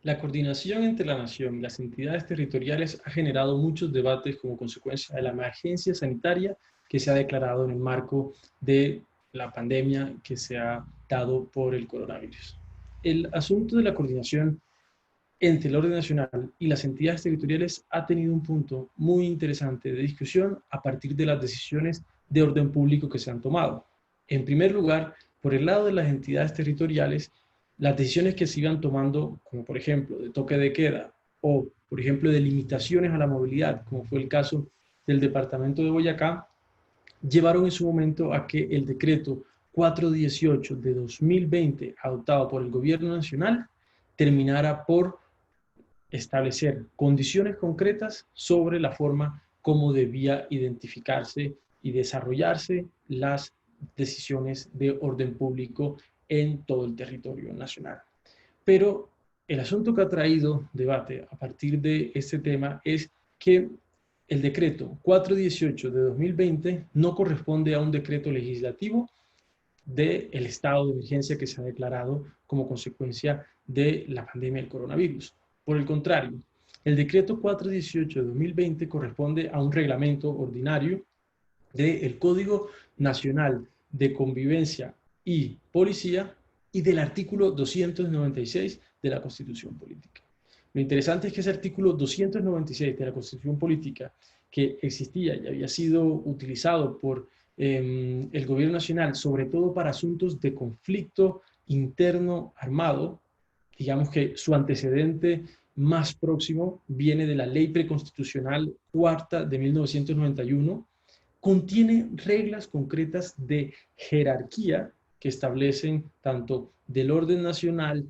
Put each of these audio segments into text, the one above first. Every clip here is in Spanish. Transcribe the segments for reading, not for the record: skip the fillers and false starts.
La coordinación entre la nación y las entidades territoriales ha generado muchos debates como consecuencia de la emergencia sanitaria que se ha declarado en el marco de la pandemia que se ha dado por el coronavirus. El asunto de la coordinación entre el orden nacional y las entidades territoriales ha tenido un punto muy interesante de discusión a partir de las decisiones de orden público que se han tomado. En primer lugar, por el lado de las entidades territoriales, las decisiones que se iban tomando, como por ejemplo de toque de queda o por ejemplo de limitaciones a la movilidad, como fue el caso del departamento de Boyacá, llevaron en su momento a que el decreto 418 de 2020, adoptado por el gobierno nacional, terminara por establecer condiciones concretas sobre la forma como debía identificarse y desarrollarse las decisiones de orden público en todo el territorio nacional. Pero el asunto que ha traído debate a partir de este tema es que el decreto 418 de 2020 no corresponde a un decreto legislativo del estado de emergencia que se ha declarado como consecuencia de la pandemia del coronavirus. Por el contrario, el decreto 418 de 2020 corresponde a un reglamento ordinario del Código Nacional de Convivencia y Policía y del artículo 296 de la Constitución Política. Lo interesante es que ese artículo 296 de la Constitución Política, que existía y había sido utilizado por el gobierno nacional, sobre todo para asuntos de conflicto interno armado, digamos que su antecedente más próximo viene de la Ley Preconstitucional Cuarta de 1991, contiene reglas concretas de jerarquía que establecen tanto del orden nacional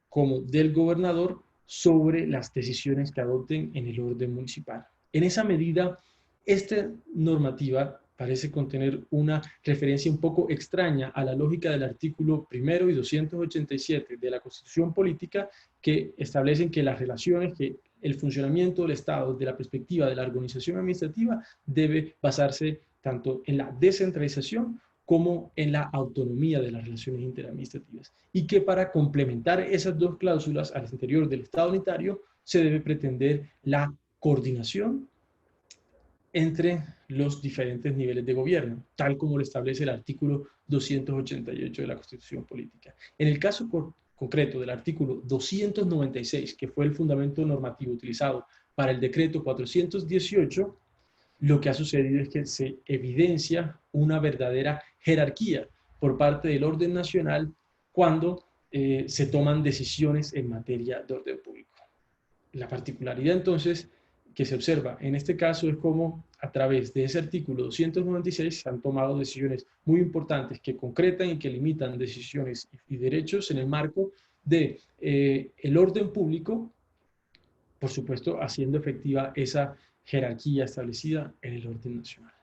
como del gobernador sobre las decisiones que adopten en el orden municipal. En esa medida, esta normativa parece contener una referencia un poco extraña a la lógica del artículo primero y 287 de la Constitución Política, que establecen que las relaciones, que el funcionamiento del Estado desde la perspectiva de la organización administrativa debe basarse tanto en la descentralización como en la autonomía de las relaciones interadministrativas. Y que para complementar esas dos cláusulas al interior del Estado unitario se debe pretender la coordinación entre los diferentes niveles de gobierno, tal como lo establece el artículo 288 de la Constitución Política. En el caso concreto del artículo 296, que fue el fundamento normativo utilizado para el decreto 418, lo que ha sucedido es que se evidencia una verdadera jerarquía por parte del orden nacional cuando se toman decisiones en materia de orden público. La particularidad entonces que se observa en este caso es cómo a través de ese artículo 296 se han tomado decisiones muy importantes que concretan y que limitan decisiones y derechos en el marco de el orden público, por supuesto haciendo efectiva esa jerarquía establecida en el orden nacional.